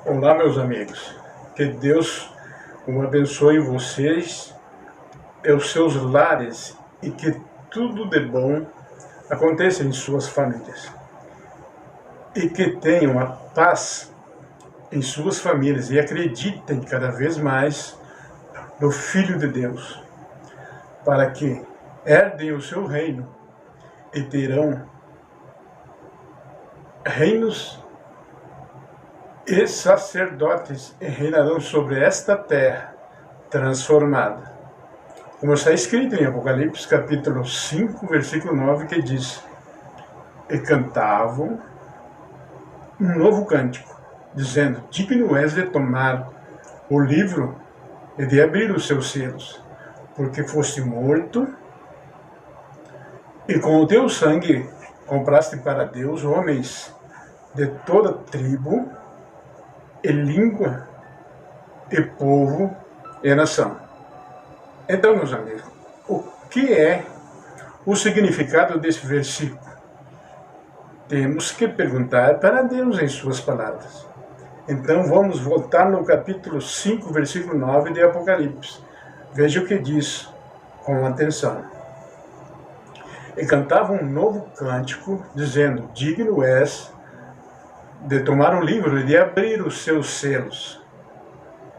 Olá, meus amigos. Que Deus o abençoe vocês e os seus lares e que tudo de bom aconteça em suas famílias. E que tenham a paz em suas famílias e acreditem cada vez mais no Filho de Deus, para que herdem o seu reino e terão reinos e sacerdotes e reinarão sobre esta terra transformada. Como está escrito em Apocalipse capítulo 5, versículo 9, que diz: E cantavam um novo cântico, dizendo: Digno és de tomar o livro e de abrir os seus selos, porque foste morto, e com o teu sangue compraste para Deus homens de toda tribo, e língua, e povo, e nação. Então, meus amigos, o que é o significado desse versículo? Temos que perguntar para Deus em suas palavras. Então, vamos voltar no capítulo 5, versículo 9 de Apocalipse. Veja o que diz com atenção. E cantavam um novo cântico, dizendo: Digno és de tomar o livro e de abrir os seus selos.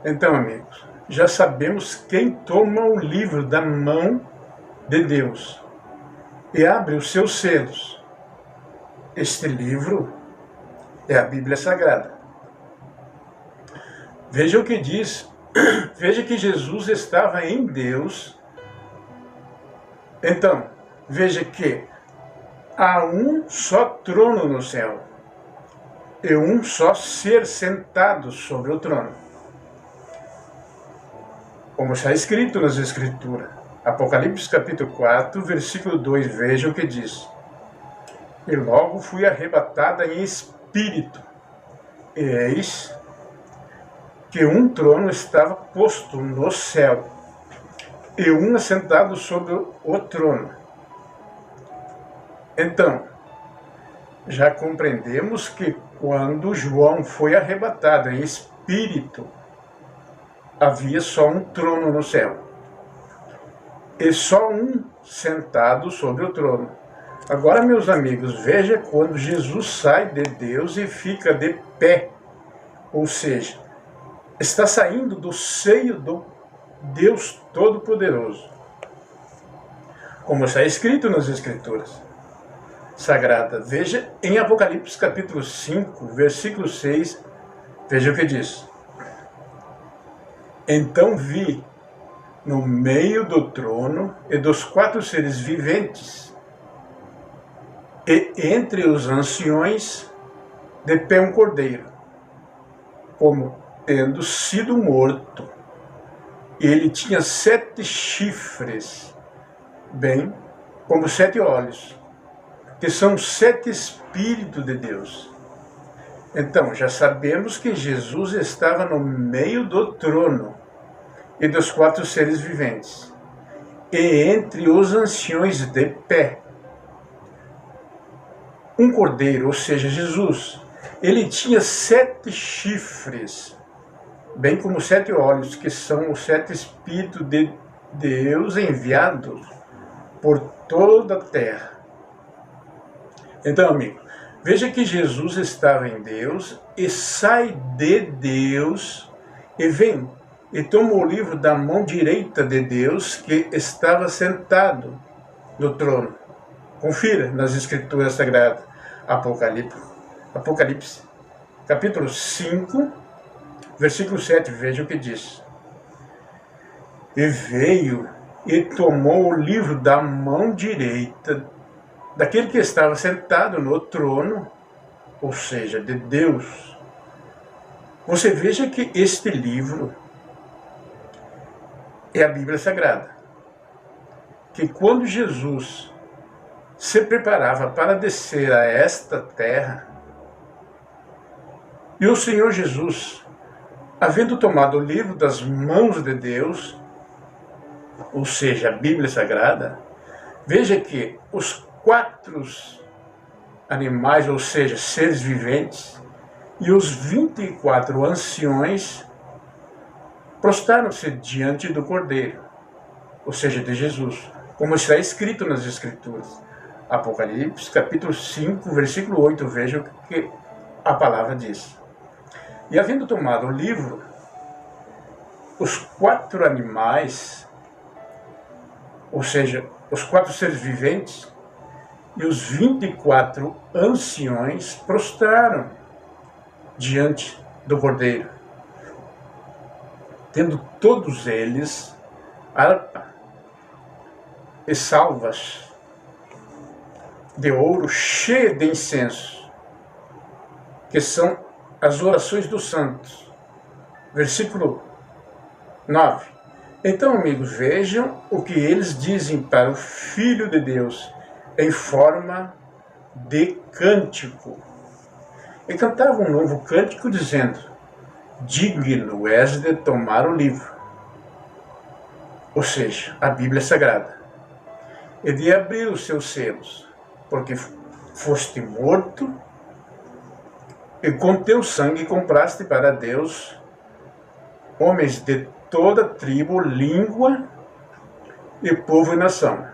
Então, amigos, já sabemos quem toma o livro da mão de Deus e abre os seus selos. Este livro é a Bíblia Sagrada. Veja o que diz. Veja que Jesus estava em Deus. Então, veja que há um só trono no céu e um só ser sentado sobre o trono. Como está escrito nas Escrituras. Apocalipse capítulo 4, versículo 2, veja o que diz. E logo fui arrebatada em espírito, e eis que um trono estava posto no céu, e um assentado sobre o trono. Então, já compreendemos que quando João foi arrebatado em espírito, havia só um trono no céu, e só um sentado sobre o trono. Agora, meus amigos, veja quando Jesus sai de Deus e fica de pé, ou seja, está saindo do seio do Deus Todo-Poderoso, como está escrito nas Escrituras Sagradas. Veja em Apocalipse capítulo 5, versículo 6, veja o que diz. Então vi no meio do trono e dos 4 seres viventes, e entre os anciões, de pé um cordeiro, como tendo sido morto. E ele tinha 7 chifres, bem como 7 olhos, que são 7 Espíritos de Deus. Então, já sabemos que Jesus estava no meio do trono e dos 4 seres viventes, e entre os anciões de pé, um cordeiro, ou seja, Jesus. Ele tinha 7 chifres, bem como 7 olhos, que são os 7 Espíritos de Deus enviados por toda a terra. Então, amigo, veja que Jesus estava em Deus e sai de Deus e vem e toma o livro da mão direita de Deus, que estava sentado no trono. Confira nas Escrituras Sagradas. Apocalipse, capítulo 5, versículo 7, veja o que diz. E veio e tomou o livro da mão direita daquele que estava sentado no trono, ou seja, de Deus. Você veja que este livro é a Bíblia Sagrada. Que quando Jesus se preparava para descer a esta terra, e o Senhor Jesus, havendo tomado o livro das mãos de Deus, ou seja, a Bíblia Sagrada, Veja que os 4 animais, ou seja, seres viventes, e os 24 anciões prostraram-se diante do Cordeiro, ou seja, de Jesus, como está escrito nas Escrituras. Apocalipse, capítulo 5, versículo 8, veja o que a palavra diz. E havendo tomado o livro, os 4 animais, ou seja, os 4 seres viventes e os 24 anciões prostraram diante do Cordeiro, tendo todos eles harpa e salvas de ouro cheia de incenso, que são as orações dos santos. Versículo 9. Então, amigos, vejam o que eles dizem para o Filho de Deus em forma de cântico. E cantavam um novo cântico dizendo: digno és de tomar o livro, ou seja, a Bíblia Sagrada, e de abrir os seus selos, porque foste morto e com teu sangue compraste para Deus homens de toda tribo, língua e povo e nação.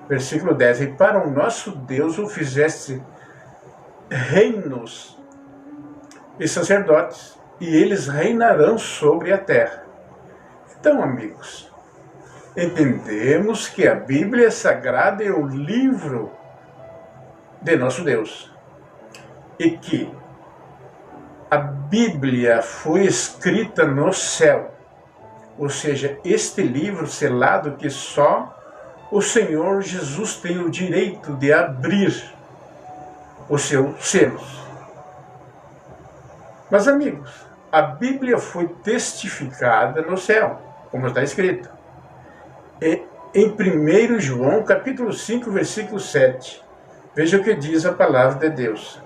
Versículo 10. E para o nosso Deus o fizeste reinos e sacerdotes, e eles reinarão sobre a terra. Então, amigos, entendemos que a Bíblia Sagrada é o livro de nosso Deus, e que a Bíblia foi escrita no céu, ou seja, este livro selado que só o Senhor Jesus tem o direito de abrir os seus selos. Mas, amigos, a Bíblia foi testificada no céu, como está escrito. E em 1 João, capítulo 5, versículo 7, veja o que diz a palavra de Deus.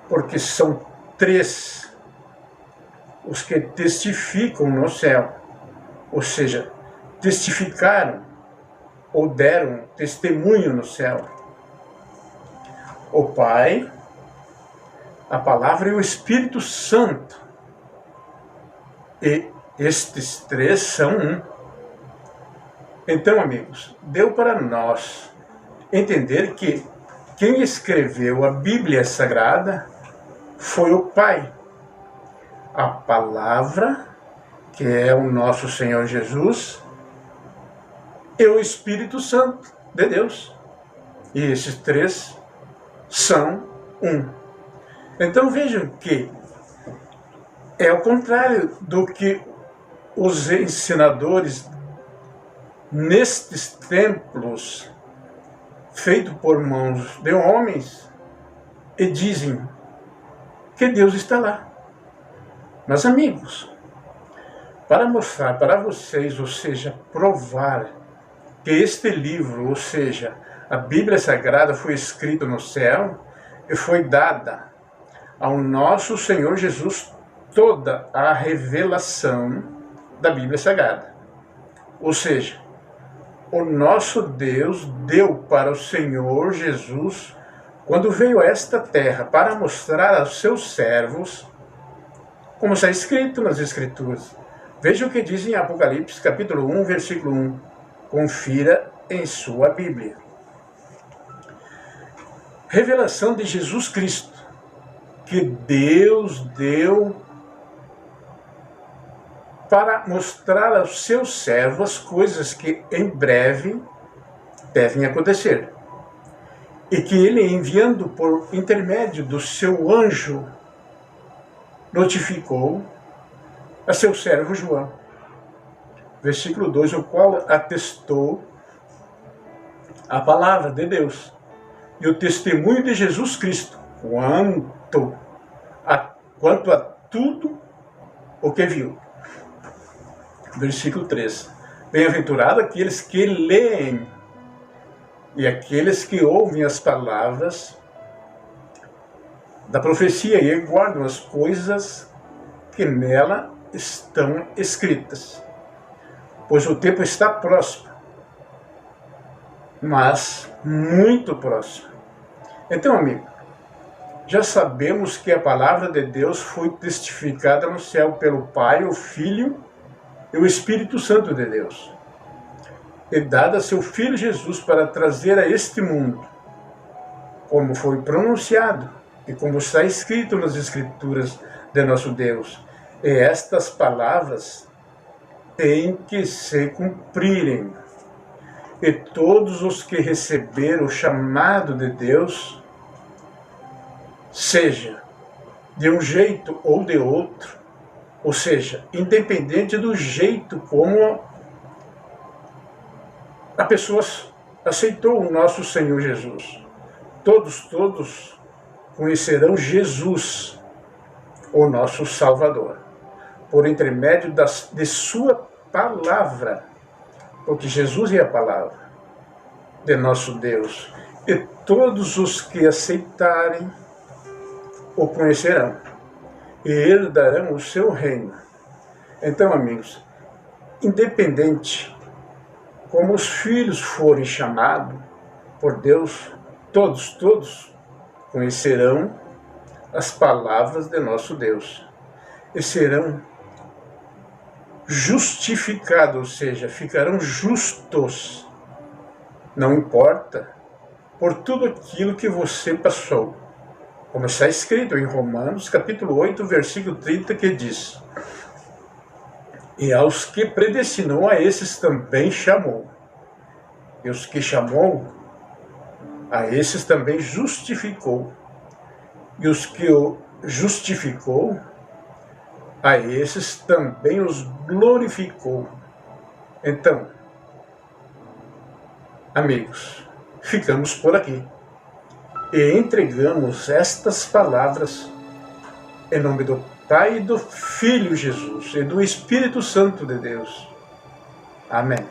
Porque são 3 os que testificam no céu, ou seja, testificaram ou deram testemunho no céu: o Pai, a Palavra e o Espírito Santo. E estes 3 são um. Então, amigos, deu para nós entender que quem escreveu a Bíblia Sagrada foi o Pai. A Palavra, que é o nosso Senhor Jesus, e o Espírito Santo de Deus. E esses 3 são um. Então vejam que é ao contrário do que os ensinadores nestes templos feitos por mãos de homens e dizem que Deus está lá. Mas, amigos, para mostrar para vocês, ou seja, provar que este livro, ou seja, a Bíblia Sagrada foi escrita no céu e foi dada ao nosso Senhor Jesus toda a revelação da Bíblia Sagrada. Ou seja, o nosso Deus deu para o Senhor Jesus, quando veio a esta terra, para mostrar aos seus servos, como está escrito nas Escrituras. Veja o que diz em Apocalipse, capítulo 1, versículo 1. Confira em sua Bíblia. Revelação de Jesus Cristo, que Deus deu para mostrar aos seus servos coisas que em breve devem acontecer. E que ele, enviando por intermédio do seu anjo, notificou a seu servo João. Versículo 2, o qual atestou a palavra de Deus e o testemunho de Jesus Cristo, quanto a tudo o que viu. Versículo 3. Bem-aventurado aqueles que leem e aqueles que ouvem as palavras da profecia e guardam as coisas que nela estão escritas, pois o tempo está próximo. mas muito próximo. Então, amigo, já sabemos que a palavra de Deus foi testificada no céu pelo Pai, o Filho e o Espírito Santo de Deus, e dada a seu Filho Jesus para trazer a este mundo, como foi pronunciado e como está escrito nas Escrituras de nosso Deus. E estas palavras têm que se cumprirem. E todos os que receberam o chamado de Deus, seja de um jeito ou de outro, ou seja, independente do jeito como a pessoa aceitou o nosso Senhor Jesus, todos conhecerão Jesus, o nosso Salvador, por intermédio de sua palavra, porque Jesus é a palavra de nosso Deus, e todos os que aceitarem o conhecerão, e herdarão o seu reino. Então, amigos, independente como os filhos forem chamados por Deus, todos conhecerão as palavras de nosso Deus e serão justificados, ou seja, ficarão justos, não importa, por tudo aquilo que você passou. Como está escrito em Romanos, capítulo 8, versículo 30, que diz: e aos que predestinou, a esses também chamou. E os que chamou, a esses também justificou. E os que o justificou, a esses também os glorificou. Então, amigos, ficamos por aqui. E entregamos estas palavras em nome do Pai e do Filho Jesus e do Espírito Santo de Deus. Amém.